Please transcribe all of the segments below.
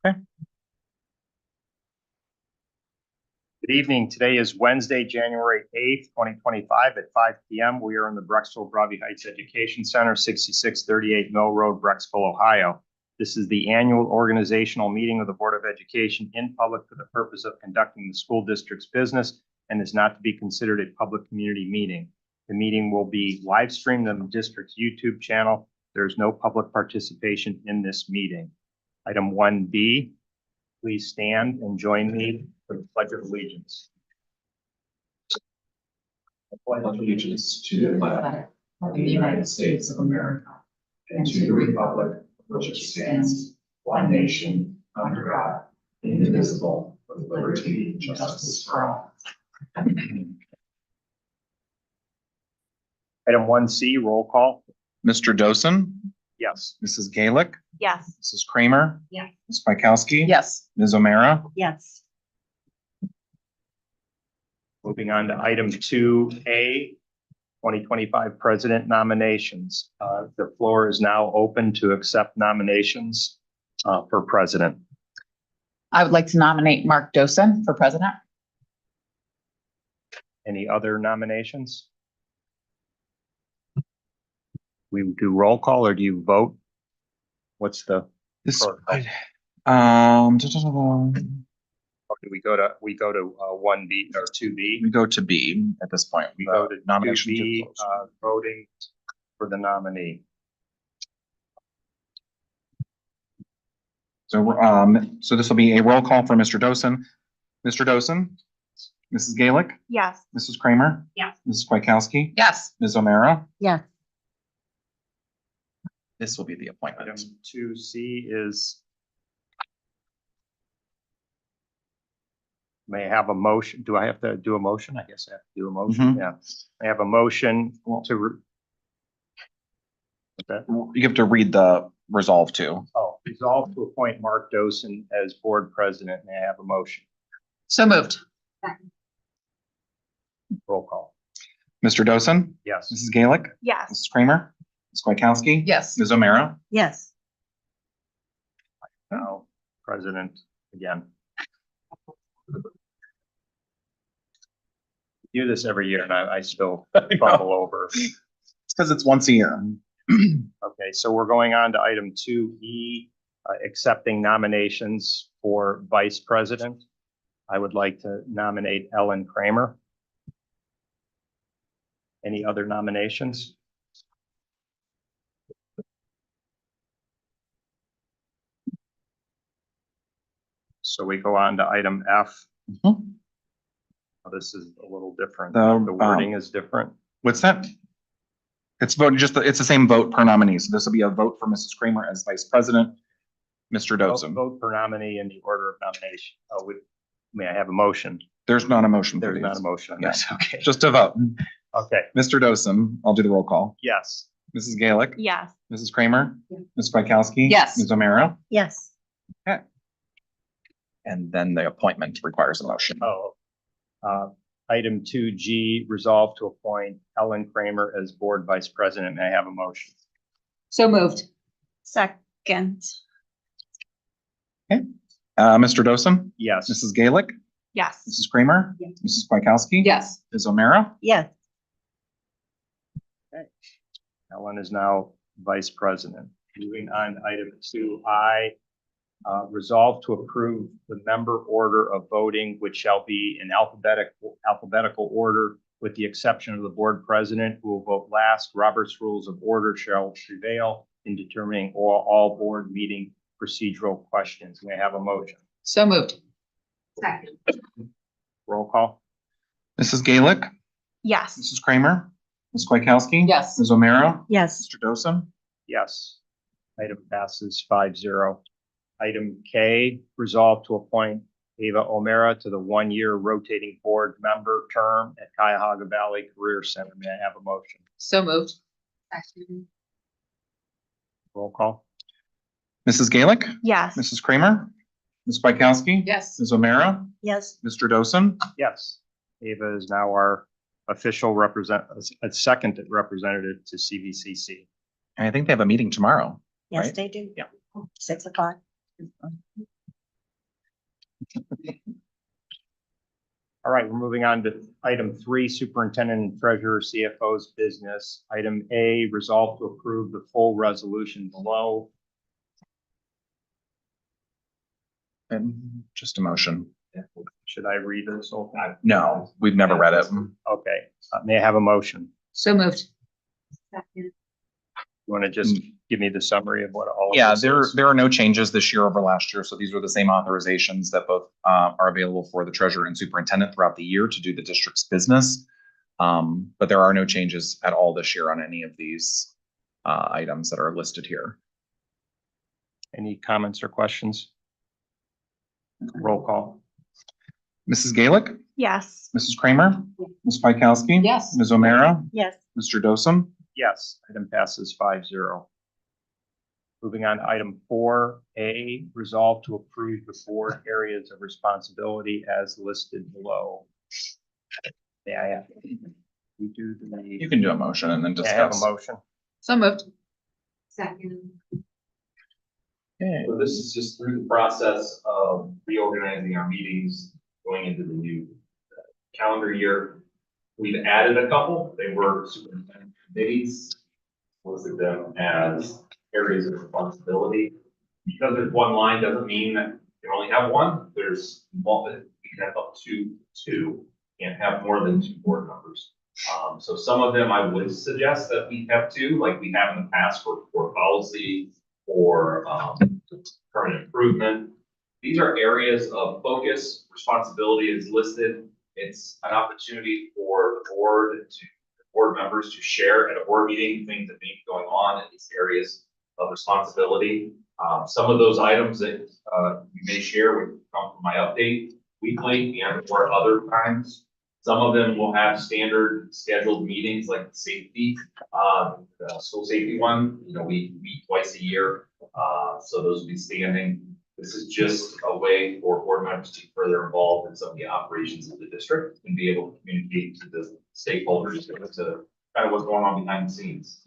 Okay. Good evening. Today is Wednesday, January 8th, 2025 at 5 p.m. We are in the Brecksville Broadview Heights Education Center, 6638 Mill Road, Brecksville, Ohio. This is the annual organizational meeting of the Board of Education in public for the purpose of conducting the school district's business and is not to be considered a public community meeting. The meeting will be live streamed on the district's YouTube channel. There is no public participation in this meeting. Item 1B, please stand and join me for the Pledge of Allegiance. I pledge allegiance to the flag of the United States of America and to the republic for which it stands, one nation, under God, indivisible, with liberty and justice for all. Item 1C, roll call. Mr. Dosen, Yes. Mrs. Gaelic, Yes. Mrs. Kramer, Yes. Ms. Pikowski. Yes. Ms. O'Mara. Yes. Moving on to item 2A, 2025 president nominations. The floor is now open to accept nominations for president. I would like to nominate Mark Dosen for president. Any other nominations? We do roll call or do you vote? What's the, This, Protocol. um, or do we go to 1B or 2B? we go to B at this point. We go to nominations are 2B, closed. voting for the nominee. So this will be a roll call for Mr. Dosen. Mr. Dosen, Mrs. Gaelic, Yes. Mrs. Kramer. Yes. Mrs. Pikowski. Yes. Ms. O'Mara. Yes. This will be the appointment. Item 2C is, may I have a motion? Do I have to do a motion? I guess I have to do a motion. Mhm. Yeah. I have a motion to. Okay. You have to read the resolve too. Oh, resolve to appoint Mark Dosen as board president. May I have a motion? So moved. Roll call. Mr. Dosen, Yes. Mrs. Gaelic, Yes. Mrs. Kramer, Ms. Pikowski. Yes. Ms. O'Mara. Yes. Now, president again. Do this every year and I still bubble over. It's because it's once a year. Okay, so we're going on to item 2E, accepting nominations for vice president. I would like to nominate Ellen Kramer. Any other nominations? So we go on to item F. Mhm. This is a little different. The, The wording is different. What's that? It's voting it's the same vote per nominee. So this will be a vote for Mrs. Kramer as vice president. Mr. Dosen. Vote per nominee in the order of nomination. May I have a motion? There's not a motion. for There's not a these. motion on Yes. that. Okay. Just a vote. Okay, Mr. Dosen, I'll do the roll call. yes. Mrs. Gaelic, Yes. Mrs. Kramer, Yeah. Ms. Pikowski. Yes. Ms. O'Mara. Yes. And then the appointment requires a motion. Oh, item 2G, resolve to appoint Ellen Kramer as board vice president. May I have a motion? So moved. Second. Mr. Dosen, Yes. Mrs. Gaelic, Yes. Mrs. Kramer, Yes. Mrs. Pikowski. Yes. Ms. O'Mara. Yes. Ellen is now vice president. Moving on to item 2I, resolve to approve the member order of voting, which shall be in alphabetical order, with the exception of the board president, who will vote last. Robert's Rules of Order shall prevail in determining all board meeting procedural questions. May I have a motion? So moved. Second. Roll call. Mrs. Gaelic, Yes. Mrs. Kramer, Ms. Pikowski. Yes. Ms. O'Mara. Yes. Mr. Dosen. Yes. Item passes 5-0. Item K, resolve to appoint Ava O'Mara to the one-year rotating board member term at Cuyahoga Valley Career Center. May I have a motion? So moved. Roll call. Mrs. Gaelic, Yes. Mrs. Kramer, Ms. Pikowski. Yes. Ms. O'Mara. Yes. Mr. Dosen. Yes. Ava is now our official second representative to CVCC. And I think they have a meeting tomorrow. Yes, Right? they do. Yeah. 6 o'clock. All right, we're moving on to item 3, superintendent and treasurer CFO's business. Item A, resolve to approve the full resolution below. And just a motion. Should I read this whole thing? No, we've never read it. Okay, may I have a motion? So moved. You want to just give me the summary of what all of Yeah, this is? there are no changes this year over last year. So these are the same authorizations that both are available for the treasurer and superintendent throughout the year to do the district's business. But there are no changes at all this year on any of these items that are listed here. Any comments or questions? Roll call. Mrs. Gaelick, Yes. Mrs. Kramer, Ms. Pikowski. Yes. Ms. O'Meara, Yes. Mr. Dosen. Yes, item passes 5-0. Moving on to item 4A, resolve to approve the 4 areas of responsibility as listed below. May I have? We do You can do a motion and then May I have a discuss. motion? So moved. Second. Okay. So this is just through the process of reorganizing our meetings, going into the new calendar year. We've added a couple. They were superintendent committees, listed them as areas of responsibility. Because there's one line doesn't mean that you only have one. There's multiple, we can have up to 2, can't have more than 2 board members. So some of them I would suggest that we have 2, like we have in the past for policy or permanent improvement. These are areas of focus. Responsibility is listed. It's an opportunity for the board members to share at a board meeting things that may be going on in these areas of responsibility. Some of those items that you may share would come from my update weekly and or other times. Some of them will have standard scheduled meetings like the safety, the school safety one. You know, we meet twice a year, so those will be standing. This is just a way for board members to be further involved in some of the operations of the district and be able to communicate to the stakeholders to kind of what's going on behind the scenes.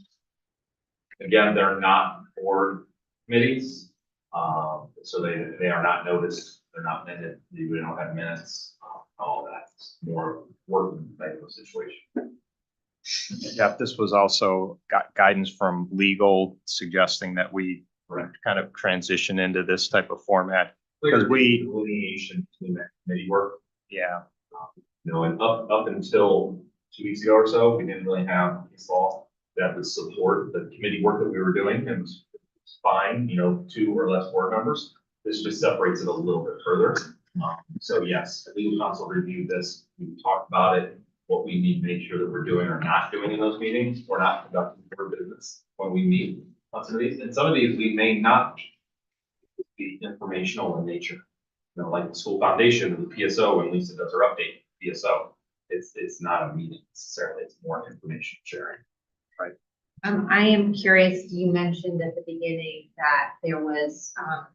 Again, they're not board committees, so they are not noticed. They're not minute. We don't have minutes. All that. It's more working type of situation. Yeah, this was also got guidance from legal suggesting that we kind of transition into this type of format. Because we delineation between that committee work. Yeah, You know, and up until 2 weeks ago or so, we didn't really have a law that would support the committee work that we were doing, and it was fine, you know, 2 or less board members. This just separates it a little bit further. So yes, the legal counsel reviewed this. We talked about it, what we need to make sure that we're doing or not doing in those meetings. We're not conducting board business when we meet on some of these, and some of these we may not be informational in nature. You know, like the school foundation and the PSO, when Lisa does her update PSO, it's not a meeting necessarily, it's more information sharing. Right. I am curious, you mentioned at the beginning that there was a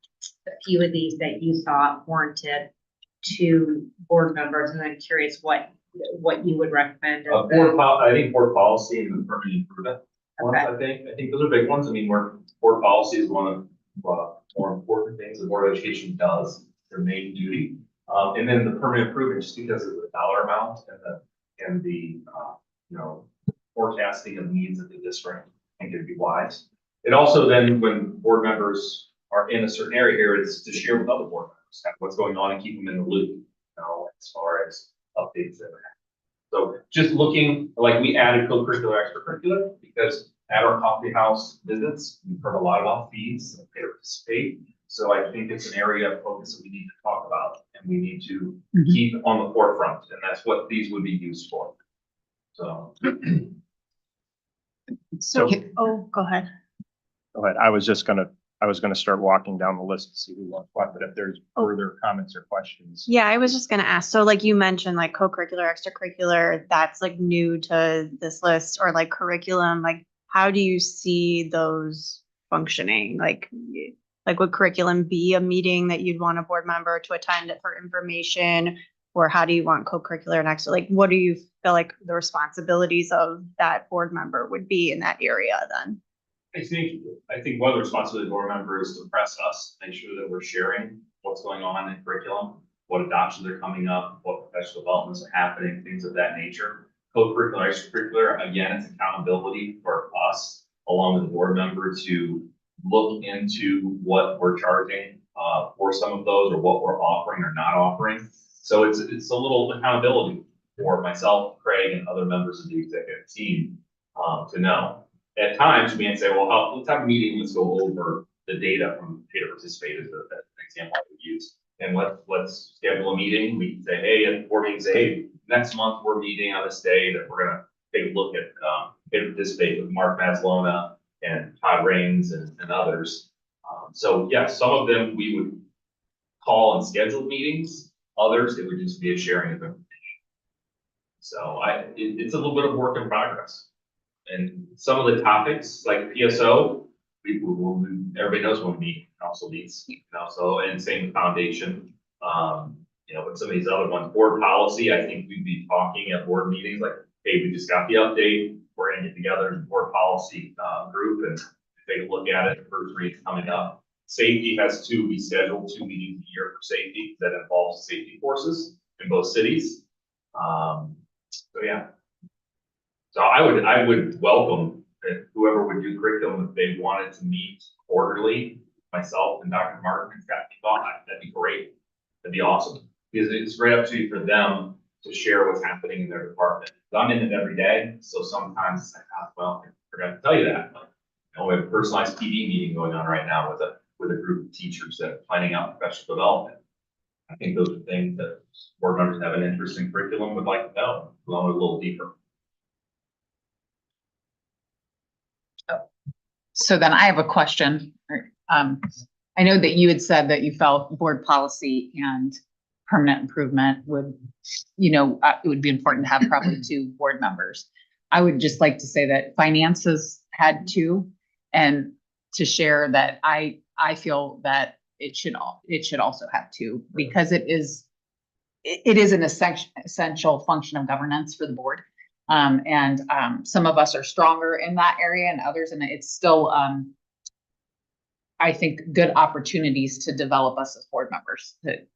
few of these that you thought warranted 2 board members, and I'm curious what you would recommend. As I think board policy and the permanent improvement ones, Okay. I think those are big ones. I mean, board policy is one of more important things the Board of Education does, their main duty. And then the permanent improvement, just because of the dollar amount and the you know, forecasting of needs of the district, I think it'd be wise. It also then, when board members are in a certain area here, it's to share with other board members kind of what's going on and keep them in the loop, you know, as far as updates that happen. So just looking, like we added co-curricular, extracurricular, because at our coffee house visits, we've heard a lot about fees and pay to participate. So I think it's an area of focus that we need to talk about and we need to keep on the forefront, and that's what these would be used for. So. So, go ahead. go ahead. I was gonna start walking down the list to see who wants what, but if there's further comments or questions. Yeah, I was just gonna ask, so like you mentioned, like co-curricular, extracurricular, that's like new to this list, or like curriculum, like how do you see those functioning? Like would curriculum be a meeting that you'd want a board member to attend for information? Or how do you want co-curricular and extra, like what do you feel like the responsibilities of that board member would be in that area then? I think one of the responsibilities of board member is to press us, make sure that we're sharing what's going on in curriculum. what adoptions are coming up, what professional developments are happening, things of that nature. Co-curricular, extracurricular, again, it's accountability for us, along with the board member, to look into what we're charging for some of those, or what we're offering or not offering. So it's a little accountability for myself, Craig, and other members of the executive team to know. At times, we may say, well, let's have a meeting, let's go over the data from data participated, as an example I would use. And let's schedule a meeting. We can say, hey, at board meeting, say, hey, next month we're meeting on this day that we're gonna take a look at data participate with Mark Mazzalona and Todd Rains and others. So yeah, some of them we would call and schedule meetings. Others, it would just be a sharing of information. So it's a little bit of work in progress. And some of the topics like PSO, everybody knows when we meet, council meets, so, and same with foundation. But some of these other ones, board policy, I think we'd be talking at board meetings like, hey, we just got the update. We're gonna get together in board policy group and take a look at it. The first read's coming up. Safety has we schedule 2 meetings a year for safety that involves safety forces in both cities. So yeah. So I would welcome if whoever would do curriculum, if they wanted to meet quarterly, myself and Dr. Martin, if got thought, that'd be great. That'd be awesome. Because it's a great opportunity for them to share what's happening in their department. I'm in it every day, so sometimes it's like, well, I forgot to tell you that. But, we have a personalized PD meeting going on right now with a group of teachers that are planning out professional development. I think those are things that board members have an interest in curriculum would like to know, go a little deeper. So then I have a question. I know that you had said that you felt board policy and permanent improvement would, it would be important to have probably 2 board members. I would just like to say that finances had 2, and to share that I feel that it should also have 2, because it is an essential function of governance for the board. And some of us are stronger in that area and others, and it's still, I think, good opportunities to develop us as board members that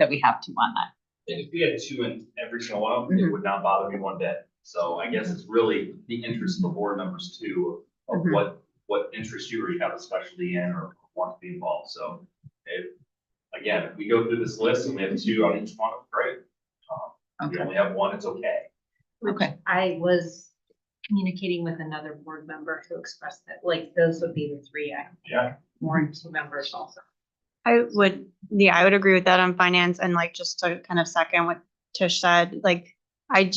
we have 2 on that. And if we had 2 in every single one of them, it would not bother me one bit. So I guess it's really the interest of the board members too, of what interest you already have a specialty in or want to be involved. So if we go through this list and we have 2 on each one, great. If we only have 1, it's okay. Okay. I was communicating with another board member who expressed that, like, those would be the 3. Yeah. More than 2 members also. I would agree with that on finance, and like, just to kind of second what Tish said, like, I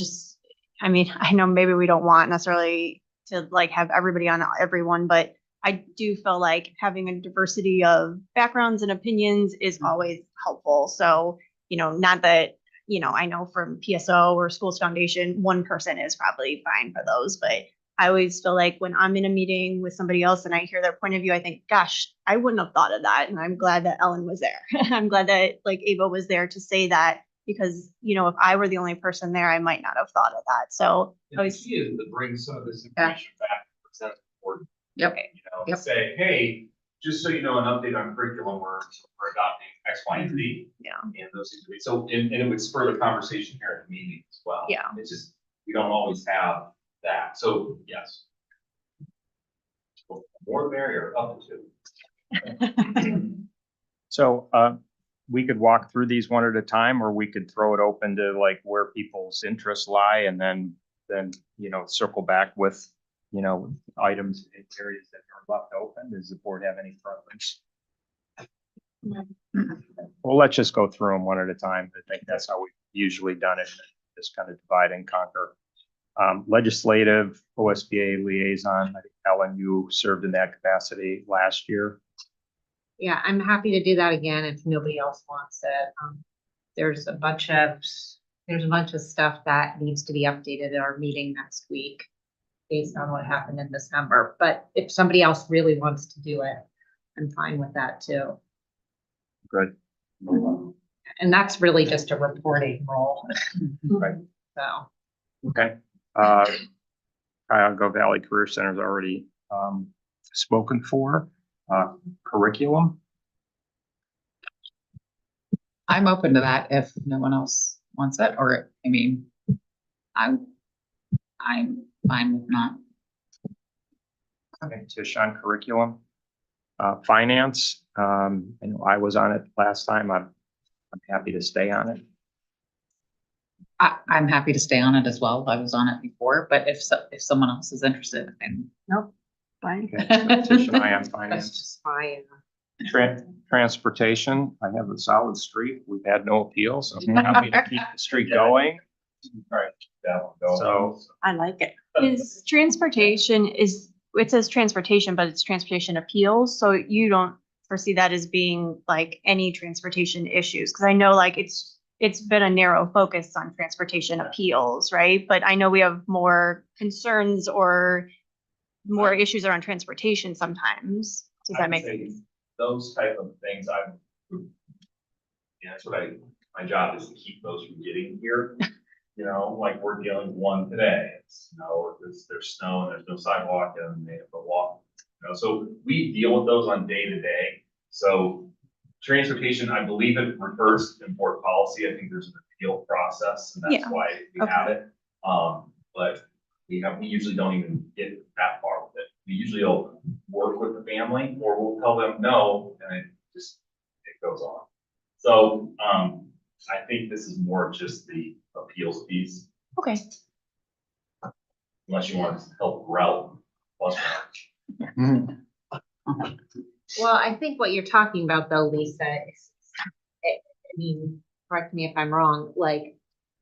know maybe we don't want necessarily to like have everybody on everyone, but I do feel like having a diversity of backgrounds and opinions is always helpful. So, not that, I know from PSO or Schools Foundation, 1 person is probably fine for those, but I always feel like when I'm in a meeting with somebody else and I hear their point of view, I think, gosh, I wouldn't have thought of that. And I'm glad that Ellen was there. I'm glad that like Ava was there to say that, because, if I were the only person there, I might not have thought of that. So The key is to bring some of this information back and present it to the board. Yep. Say, hey, just so you know, an update on curriculum, we're adopting X, Y, and Z. Yeah. And those things would be, so, and it would spur the conversation here at the meeting as well. Yeah. It's just, we don't always have that. So yes. More the merrier, up to 2. So we could walk through these one at a time, or we could throw it open to like where people's interests lie, and then circle back with items in areas that are left open. Does the board have any preference? Well, let's just go through them one at a time. I think that's how we've usually done it. Just kind of divide and conquer. Legislative OSBA liaison. I think Ellen, you served in that capacity last year. Yeah, I'm happy to do that again if nobody else wants it. There's a bunch of stuff that needs to be updated at our meeting next week based on what happened in December. But if somebody else really wants to do it, I'm fine with that too. Good. And that's really just a reporting role. Right. So. Okay. Cuyahoga Valley Career Center is already spoken for. Curriculum. I'm open to that if no one else wants it, or, I mean, I'm fine with not. Okay, Tish on curriculum. Finance, I know I was on it last time. I'm happy to stay on it. I'm happy to stay on it as well. I was on it before, but if someone else is interested, then. Nope, fine. Okay, so Tish and I on That's finance. just fine. Transportation, I have a solid streak. We've had no appeals. So I'm happy to keep the streak going. Right, that one go. So I like it. Is transportation it says transportation, but it's transportation appeals, so you don't foresee that as being like any transportation issues? Cause I know like it's been a narrow focus on transportation appeals, right? But I know we have more concerns or more issues around transportation sometimes. Does that make sense? Those type of things, yeah, that's what my job is to keep those from getting here. You know, like we're dealing with one today, it's snow, there's snow and there's no sidewalk and they have to walk. You know, so we deal with those on day to day. So transportation, I believe it refers to board policy. I think there's an appeal process and that's Yeah, why we have it. But we usually don't even get that far with it. We usually will work with the family or we'll tell them no and it goes on. So, I think this is more just the appeals piece, Okay. unless you want to help route. Well, I think what you're talking about though, Lisa, is, I mean, correct me if I'm wrong, like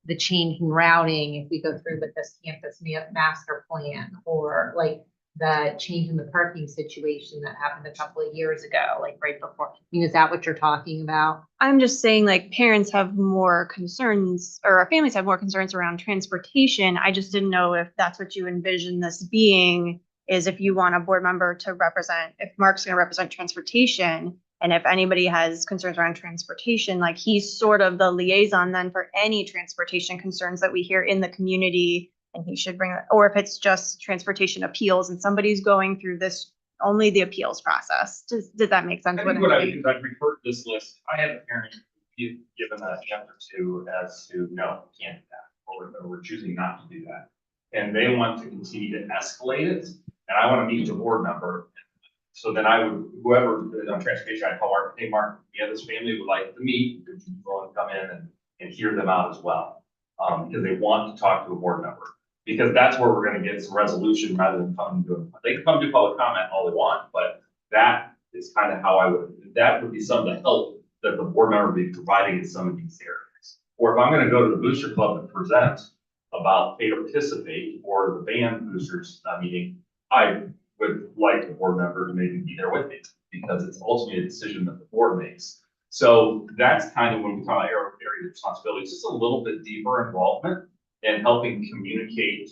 the change in routing, if we go through with this campus master plan, or like the change in the parking situation that happened a couple of years ago, like right before. I mean, is that what you're talking about? I'm just saying like parents have more concerns or our families have more concerns around transportation. I just didn't know if that's what you envision this being, is if you want a board member to represent, if Mark's going to represent transportation, and if anybody has concerns around transportation, like he's sort of the liaison then for any transportation concerns that we hear in the community. And he should bring it, or if it's just transportation appeals and somebody's going through this, only the appeals process. Did that make sense? I think what I do is I'd refer to this list. I had a parent given an answer to as to, no, can't do that, or we're choosing not to do that. And they want to continue to escalate it, and I want to meet with a board member. So then I would, whoever is on transportation, I'd call Mark, hey, Mark, yeah, this family would like to meet, could you go and come in and hear them out as well? Because they want to talk to a board member. Because that's where we're gonna get some resolution rather than coming to, they can come do public comment all they want, but that is kind of how that would be some of the help that the board member would be providing in some of these areas. Or if I'm gonna go to the booster club and present about pay to participate or the band boosters meeting, I would like the board member to maybe be there with me because it's ultimately a decision that the board makes. So that's kind of when we talk about area of responsibility, it's just a little bit deeper involvement and helping communicate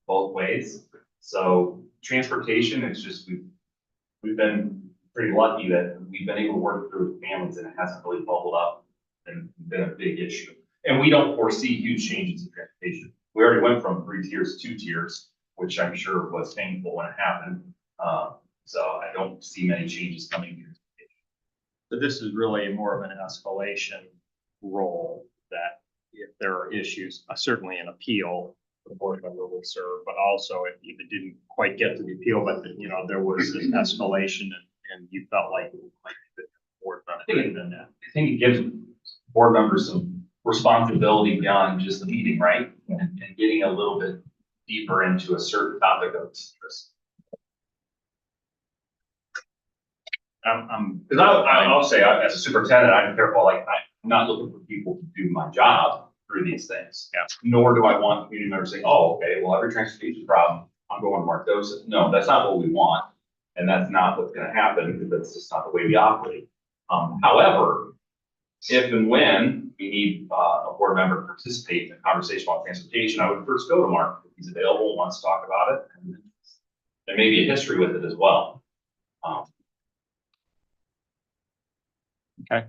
both ways. So transportation, it's just we've been pretty lucky that we've been able to work through with families and it hasn't really bubbled up and been a big issue. And we don't foresee huge changes in transportation. We already went from 3 tiers to 2 tiers, which I'm sure was painful when it happened. So I don't see many changes coming here. So this is really more of an escalation role that if there are issues, certainly an appeal, the board member will serve, but also if it didn't quite get to the appeal, but there was an escalation and you felt like it might be the board member than that. I think it gives board members some responsibility beyond just the meeting, right? And getting a little bit deeper into a certain topic of interest. Because I'll say, as a superintendent, I'm careful, like, I'm not looking for people to do my job through these things. Yeah. Nor do I want community members saying, oh, okay, well, every transportation problem, I'm going to Mark Doseth. No, that's not what we want. And that's not what's going to happen because that's just not the way we operate. However, if and when we need a board member to participate in a conversation about transportation, I would first go to Mark if he's available and wants to talk about it. And there may be a history with it as well. Okay.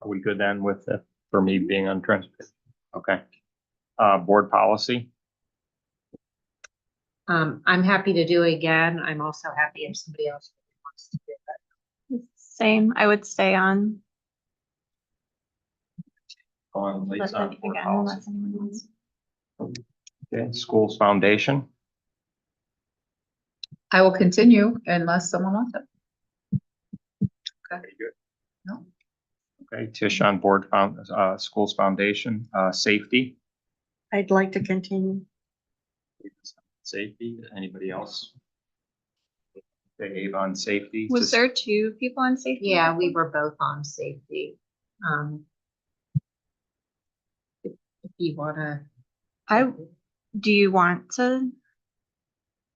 Are we good then with for me being on transportation? Okay. Board policy. I'm happy to do it again. I'm also happy if somebody else wants to do it. Same, I would stay on. On Let liaison them board again, policy. unless anyone wants. Okay, schools foundation. I will continue unless someone wants it. Very good. No. Okay, Tish on board, schools foundation, safety. I'd like to continue. Safety, anybody else? Okay, Avon safety. Was Just- there two people on safety? Yeah, we were both on safety. If you wanna, Do you want to?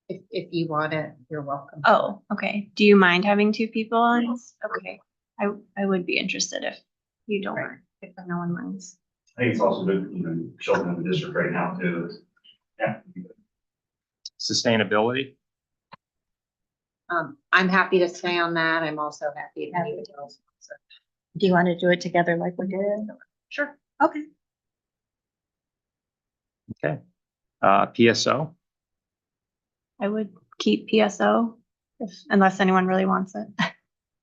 if you want it, you're welcome. Oh, okay. Do you mind having two people on? Okay. I would be interested if you don't, mind, if no one minds. I think it's also good, children in the district right now too. Yeah. Sustainability. I'm happy to stay on that. I'm also happy if anybody else wants it. Do you want to do it together like we did? Sure. Okay. Okay. PSO. I would keep PSO unless anyone really wants it.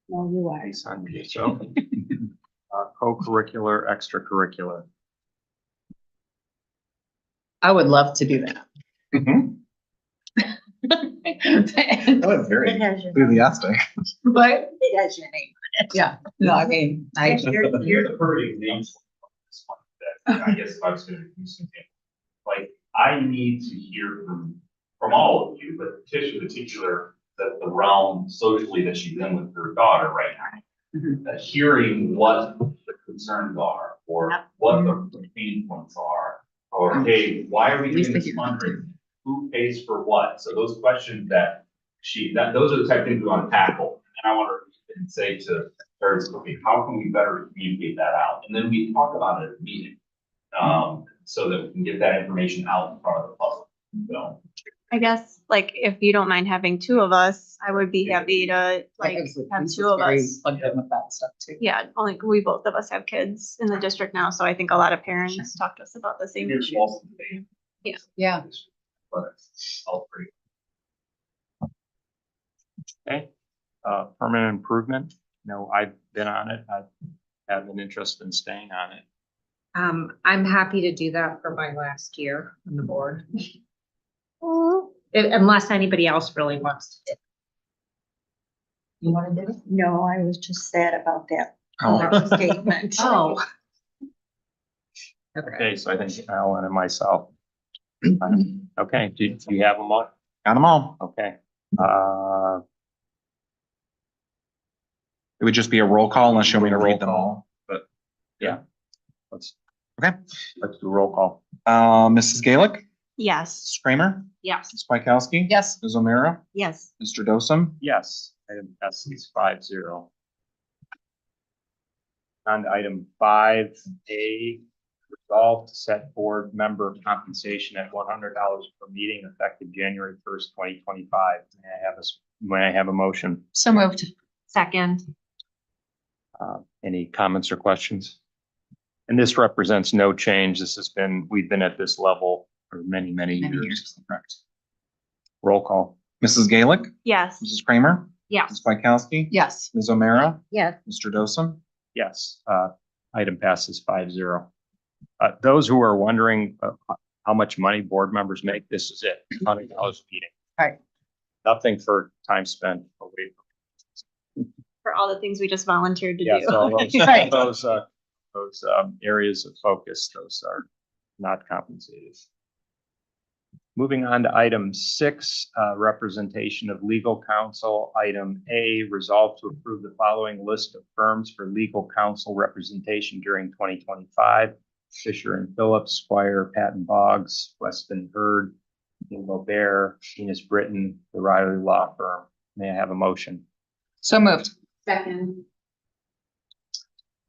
No, you are. Nice on PSO. Co-curricular, extracurricular. I would love to do that. That was very It has your- enthusiastic. But, It has your name. yeah, no, I mean, Here's a perfect example of this one that I guess I was gonna use some example. Like, I need to hear from all of you, but Tish in particular, that the realm socially that she's in with her daughter right now. Hearing what the concerns are, or what the pain points are, or hey, why are we At least doing they this hear. fundraising? Who pays for what? So those questions that those are the type of things we want to tackle. And I want to say to her, okay, how can we better communicate that out? And then we talk about it at the meeting. So that we can get that information out in front of the public. So. I guess, like, if you don't mind having two of us, I would be happy to, like, have two of us. Plugged in with that stuff too. Yeah, only we both of us have kids in the district now, so I think a lot of parents talk to us about the same Here's issues. also the thing, Yeah. but it's all pretty. Okay. Permanent improvement. No, I've been on it. I have an interest in staying on it. I'm happy to do that for my last year on the board. Unless anybody else really wants to. You wanna do it? No, I was just sad about that Oh. statement. Oh. Okay. Okay, so I think Alan and myself. Okay, do you have them all? Got them all. Okay. It would just be a roll call unless you want me to Roll read them call. all. But yeah, let's Okay. do roll call. Mrs. Gaelic, Yes. Mrs. Kramer, Yes. Ms. Pikowski. Yes. Ms. O'Meara, Yes. Mr. Dosum. Yes, item passes 5-0. On to item 5A, resolve to set board member compensation at $100 per meeting effective January 1st, 2025. May I have a motion? So moved. Second. Any comments or questions? And this represents no change. We've been at this level for many, many Many years. years. Correct. Roll call. Mrs. Gaelic, Yes. Mrs. Kramer, Yes. Ms. Pikowski. Yes. Ms. O'Meara, Yes. Mr. Dosum. Yes, item passes 5-0. Those who are wondering how much money board members make, this is it, $100 a meeting. Right. Nothing for time spent away. For all the things we just volunteered to Yeah, do. so all Right. those areas of focus, those are not compensated. Moving on to item 6, representation of legal counsel. Item A, resolve to approve the following list of firms for legal counsel representation during 2025. Fisher and Phillips, Squire, Patton Boggs, Weston Hurd, Bear, Enos Britton, the Riley Law Firm. May I have a motion? So moved. Second.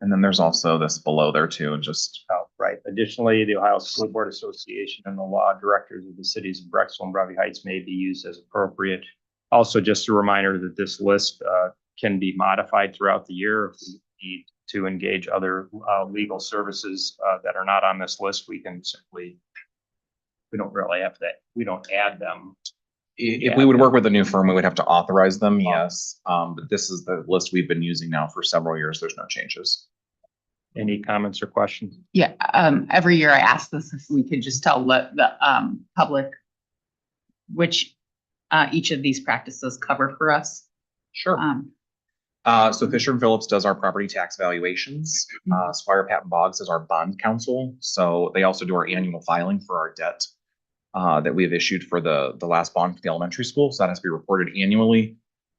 And then there's also this below there too, just Oh, right. Additionally, the Ohio School Board Association and the law directors of the cities of Brexville and Broadview Heights may be used as appropriate. Also, just a reminder that this list can be modified throughout the year. If we need to engage other legal services that are not on this list, we can simply, we don't really have that. We don't add them. if we would work with a new firm, we would have to authorize them, yes. But this is the list we've been using now for several years. There's no changes. Any comments or questions? Yeah, every year I ask this, if we could just tell the public which each of these practices cover for us. Sure. So Fisher and Phillips does our property tax valuations. Squire Patton Boggs is our bond counsel. So they also do our annual filing for our debt that we have issued for the last bond for the elementary school. So that has to be reported annually.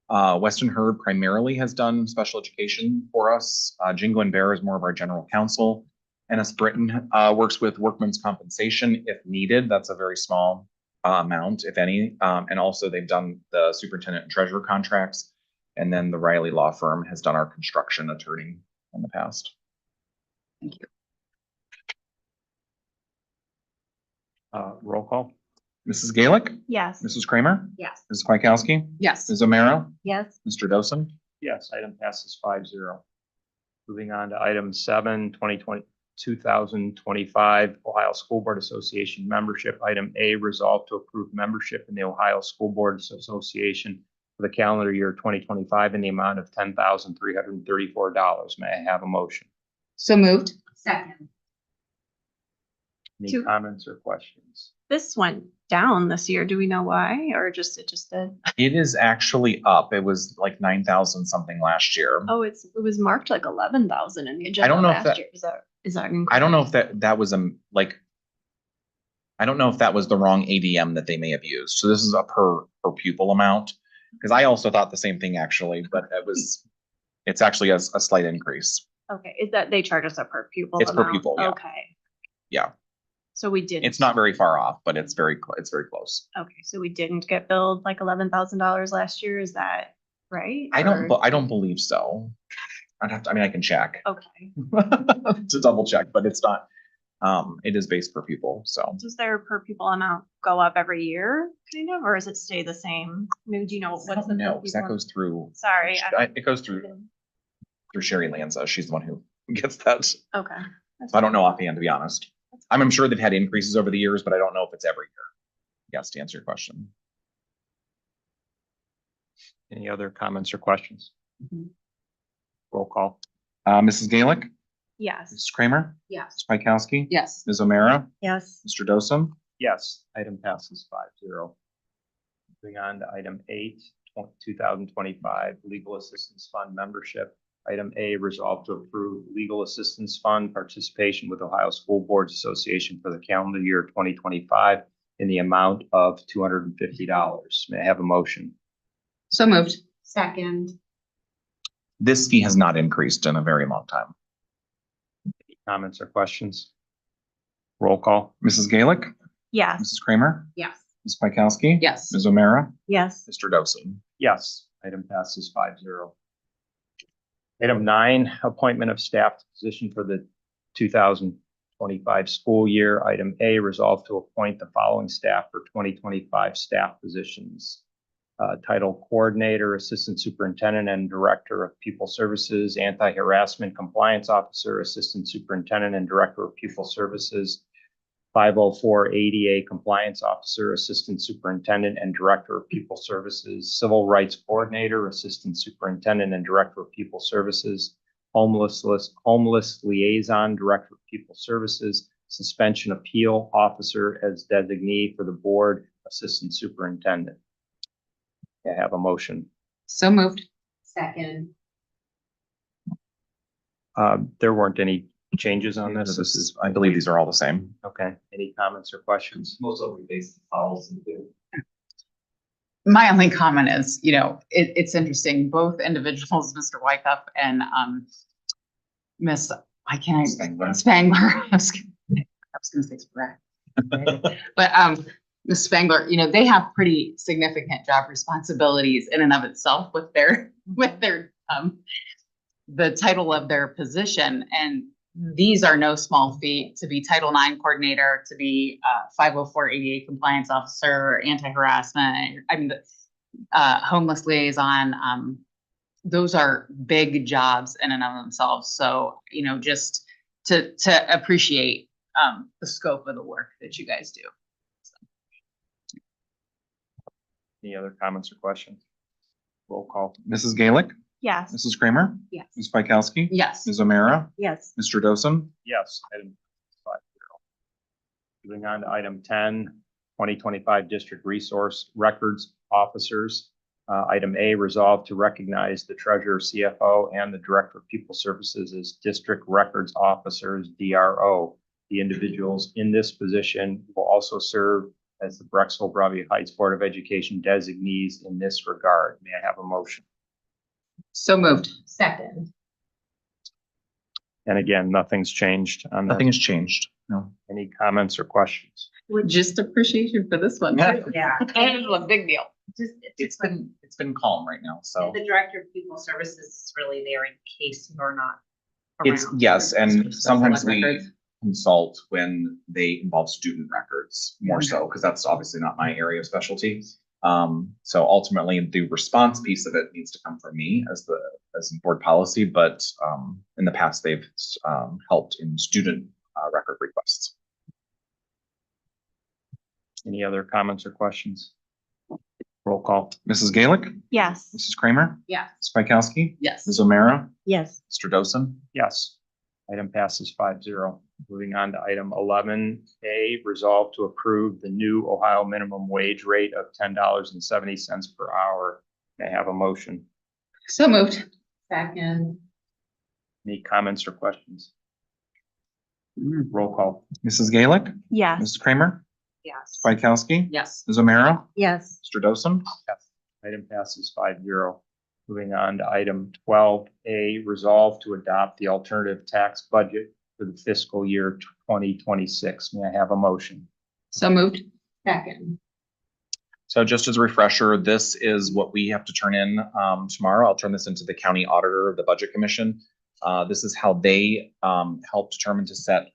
Weston Hurd primarily has done special education for us. Jingo and Bear is more of our general counsel. Ennis Britton works with workman's compensation if needed. That's a very small amount, if any. And also they've done the superintendent and treasurer contracts. And then the Riley Law Firm has done our construction attorney in the past. Thank you. Roll call? Mrs. Gaelic, Yes. Mrs. Kramer, Yes. Mrs. Kwiatkowski, Yes. Ms. O'Meara, Yes. Mr. Dosen. Yes, item passes 5-0. Moving on to item 7, 2025 Ohio School Board Association membership. Item A, resolve to approve membership in the Ohio School Board Association for the calendar year 2025 in the amount of $10,334. May I have a motion? So moved. Second. Any Two. comments or questions? This went down this year. Do we know why? Or it just did? It is actually up. It was like 9,000 something last year. Oh, it was marked like 11,000 in the agenda don't know if last that- year. Is that I don't know if that was like, I don't know if that was the wrong ADM that they may have used. So this is a per pupil amount. Because I also thought the same thing actually, but it's actually a slight increase. Okay, is that they charge us a per pupil It's per amount? pupil, yeah. Okay. Yeah. So we didn't. It's not very far off, but it's very close. Okay, so we didn't get billed like $11,000 last year. Is that right? I don't Or- believe so. I can check Okay. to double check, but it's not. It is based per pupil, so. Does their per pupil amount go up every year, kind of, or does it stay the same? I mean, do you know what's the per No, because that pupil? goes through. Sorry. It goes through Sherry Lanza. She's the one who gets that. So Okay. I don't know offhand, to be honest. I'm sure they've had increases over the years, but I don't know if it's every year. Yes, to answer your question. Any other comments or questions? Mhm. Roll call? Mrs. Gaelic, Yes. Mrs. Kramer, Yes. Ms. Kwiatkowski, Yes. Ms. O'Meara, Yes. Mr. Dosen. Yes, item passes 5-0. Moving on to item 8, 2025 Legal Assistance Fund membership. Item A, resolve to approve Legal Assistance Fund participation with Ohio School Boards Association for the calendar year 2025 in the amount of $250. May I have a motion? So moved. Second. This fee has not increased in a very long time. Any comments or questions? Roll call? Mrs. Gaelic, Yes. Mrs. Kramer, Yes. Ms. Kwiatkowski. Yes. Ms. O'Meara, Yes. Mr. Dosen. Yes, item passes 5-0. Item 9, appointment of staff to position for the 2025 school year. Item A, resolve to appoint the following staff for 2025 staff positions. Title Coordinator, Assistant Superintendent and Director of Pupil Services, Anti-Harassment Compliance Officer, Assistant Superintendent and Director of Pupil Services, 504 ADA Compliance Officer, Assistant Superintendent and Director of Pupil Services, Civil Rights Coordinator, Assistant Superintendent and Director of Pupil Services, Homeless Liaison, Director of Pupil Services, Suspension Appeal Officer as designee for the Board, Assistant Superintendent. I have a motion. So moved. Second. There weren't any changes on this. This is, I believe these are all the same. okay. Any comments or questions? Most of them based on policy too. My only comment is, it's interesting, both individuals, Mr. Wyckoff and Miss, Spangler. I was gonna say Sprague. But Ms. Spangler, they have pretty significant job responsibilities in and of itself with their the title of their position. And these are no small feat to be Title IX coordinator, to be 504 ADA compliance officer, anti-harassment, homeless liaison. Those are big jobs in and of themselves. So, just to appreciate the scope of the work that you guys do. Any other comments or questions? Roll call. Mrs. Gaelic, Yes. Mrs. Kramer, Yes. Ms. Spikowski, Yes. Ms. O'Meara, Yes. Mr. Dosen, Yes, item 5-0. Moving on to item 10, 2025 District Resource Records Officers. Item A, resolved to recognize the Treasurer, CFO, and the Director of People Services as District Records Officers, DRO. The individuals in this position will also serve as the Brexville Broadview Heights Board of Education designees in this regard. May I have a motion? So moved. Second. And again, nothing's changed on nothing that. has changed. No. Any comments or questions? Just appreciation for this one. Yeah. Yeah. That is a big deal. Just, It's been calm right now, so. the Director of People Services is really there in case you're not It's, around. yes, and sometimes we Records. consult when they involve student records more so, because that's obviously not my area of specialty. So ultimately, the response piece of it needs to come from me as board policy, but in the past, they've helped in student record requests. Any other comments or questions? Roll call. Mrs. Gaelic, Yes. Mrs. Kramer, Yeah. Spikowski, Yes. Ms. O'Meara, Yes. Mr. Dosen, Yes. Item passes 5-0. Moving on to item 11A, resolve to approve the new Ohio minimum wage rate of $10.70 per hour. May I have a motion? So moved. Second. Any comments or questions? Roll call. Mrs. Gaelic, Yes. Mrs. Kramer, Yes. Spikowski, Yes. Ms. O'Meara, Yes. Mr. Dosen, Yes. Item passes 5-0. Moving on to item 12A, resolve to adopt the alternative tax budget for the fiscal year 2026. May I have a motion? So moved. Second. So just as a refresher, this is what we have to turn in tomorrow. I'll turn this into the county auditor of the Budget Commission. This is how they help determine to set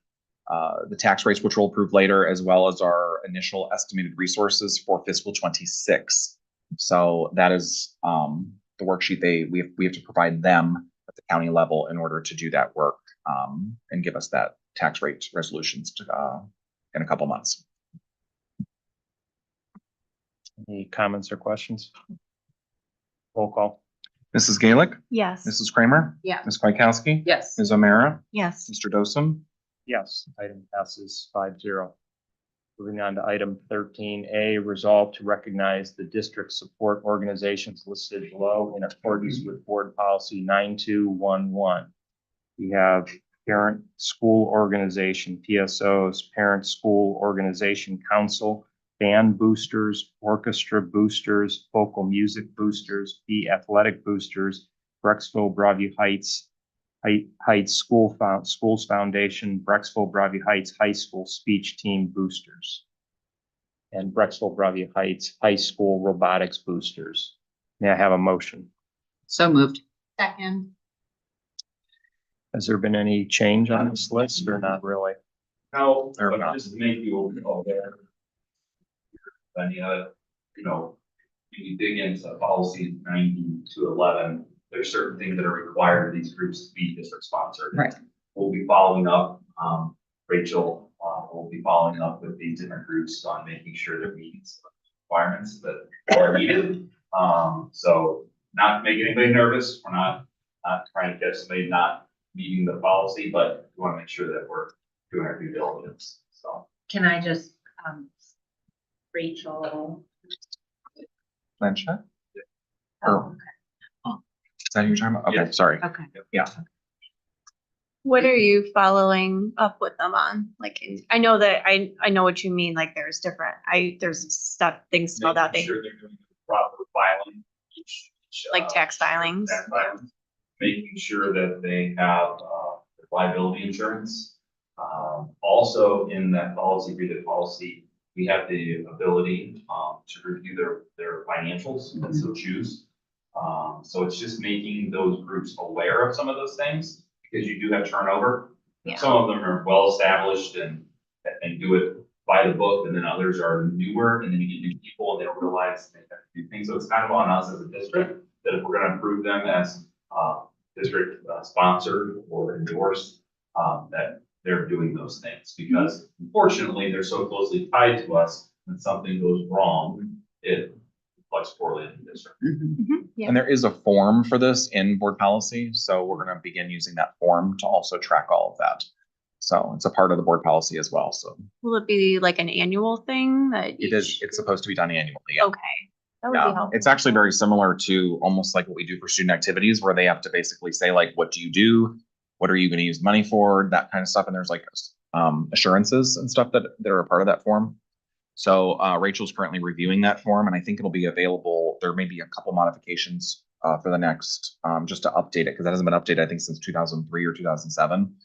the tax rates, which we'll approve later, as well as our initial estimated resources for fiscal 26. So that is the worksheet we have to provide them at the county level in order to do that work and give us that tax rate resolutions in a couple months. Any comments or questions? Roll call. Mrs. Gaelic, Yes. Mrs. Kramer, Yeah. Ms. Spikowski, Yes. Ms. O'Meara, Yes. Mr. Dosen, Yes, item passes 5-0. Moving on to item 13A, resolve to recognize the district support organizations listed below in accordance with board policy 9211. We have Parent School Organization, PSOs, Parent School Organization Council, Band Boosters, Orchestra Boosters, Vocal Music Boosters, the Athletic Boosters, Brexville Broadview Heights Schools Foundation, Brexville Broadview Heights High School Speech Team Boosters, and Brexville Broadview Heights High School Robotics Boosters. May I have a motion? So moved. Second. Has there been any change on this list or not really? No, Or but not. just to make you aware. Any other, when you dig into policy 9211, there's certain things that are required of these groups to be district sponsored. Right. We'll be following up, Rachel, will be following up with these different groups on making sure they're meeting some requirements that are needed. So not to make anybody nervous, we're not trying to catch somebody not meeting the policy, but we want to make sure that we're doing our due diligence, so. Can I just, Rachel? Blanchett? Oh, Is that who you're talking about? Okay, Yeah. sorry. Okay. Yeah. What are you following up with them on? Like, I know that I know what you mean. Like, there's there's stuff, things spelled out. Making sure they're doing the proper filing. Like tax filings. Tax filings. Making sure that they have liability insurance. Also in that policy, read the policy, we have the ability to review their financials and so choose. So it's just making those groups aware of some of those things because you do have turnover. Yeah. Some of them are well established and do it by the book, and then others are newer, and then you get new people and they don't realize they have to do things. So it's kind of on us as a district that if we're going to approve them as district sponsored or endorsed, that they're doing those things because unfortunately they're so closely tied to us. When something goes wrong, it flex poorly in the district. Yeah. And there is a form for this in board policy, so we're gonna begin using that form to also track all of that. So it's a part of the board policy as well, so Will it be like an annual thing that? it is, it's supposed to be done annually, yeah. Okay. That would be Yeah, helpful. it's actually very similar to almost like what we do for student activities, where they have to basically say like, what do you do? What are you gonna use money for? That kind of stuff, and there's like assurances and stuff that are a part of that form. So Rachel's currently reviewing that form, and I think it'll be available. There may be a couple modifications for the next, just to update it, because that hasn't been updated, I think, since 2003 or 2007,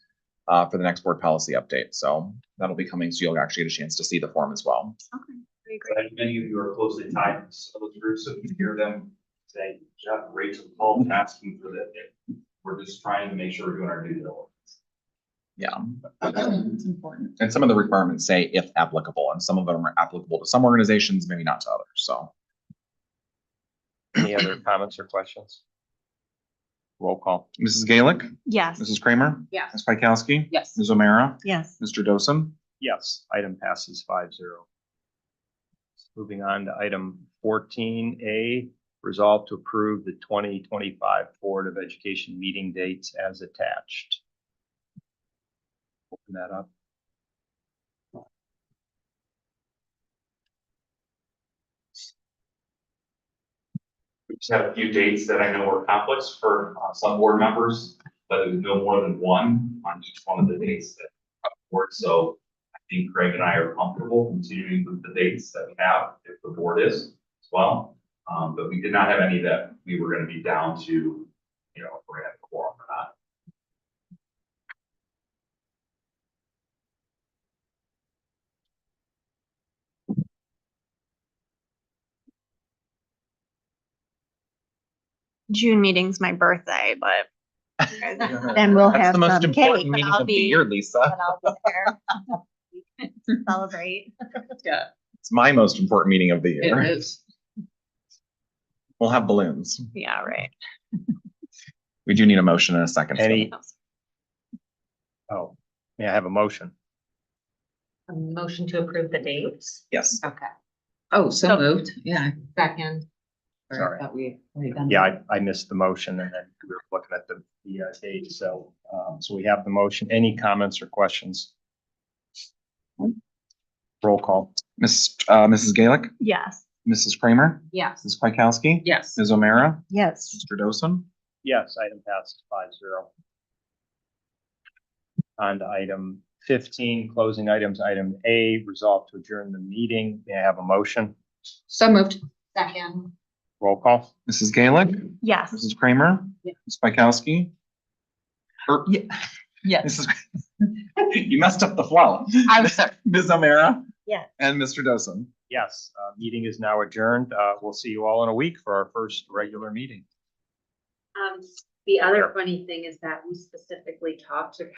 for the next board policy update. So that'll be coming, so you'll actually get a chance to see the form as well. Okay, very great. But many of you are closely tied to some of those groups, so if you hear them say, Jeff, Rachel called asking for that, we're just trying to make sure we're doing our due diligence. Yeah, It's important. and some of the requirements say if applicable, and some of them are applicable to some organizations, maybe not to others, so. Any other comments or questions? Roll call. Mrs. Gaelic, Yes. Mrs. Kramer, Yes. Ms. Pikowski, Yes. Ms. O'Meara, Yes. Mr. Dosen. Yes, item passes 5-0. Moving on to item 14A, resolve to approve the 2025 Board of Education meeting dates as attached. Open that up. We just have a few dates that I know were conflicts for some board members, but it was no more than one on each one of the dates that board. So I think Craig and I are comfortable continuing with the dates that we have, if the board is as well. But we did not have any that we were going to be down to, you know, if we're going to have a quorum or not. June meeting's my birthday, but then we'll That's have the most some important cake. meeting I'll of the be, year, Lisa. but I'll be there. Celebrate. Yeah, It's my most important meeting of the it year. is. We'll have balloons. Yeah, right. We do need a motion in a second. Any- Oh, may I have a motion? A motion to approve the dates. Yes. Okay. Oh, so So- moved. Yeah. Second. Sorry. I thought we already done Yeah, that. I missed the motion and then we were looking at the date. So we have the motion. Any comments or questions? Roll call. Mrs. Gaelic, Yes. Mrs. Kramer, Yes. Ms. Pikowski. Yes. Ms. O'Meara, Yes. Mr. Dosen. Yes, item passes 5-0. On to item 15, closing items. Item A, resolve to adjourn the meeting. May I have a motion? So moved. Second. Roll call. Mrs. Gaelic, Yes. Mrs. Kramer, Yeah. Ms. Pikowski. Yes. Mrs. You messed up the flow. I was sorry. Ms. O'Meara. Yes. And Mr. Dosen. Yes, meeting is now adjourned. We'll see you all in a week for our first regular meeting. The other funny thing is that we specifically talked to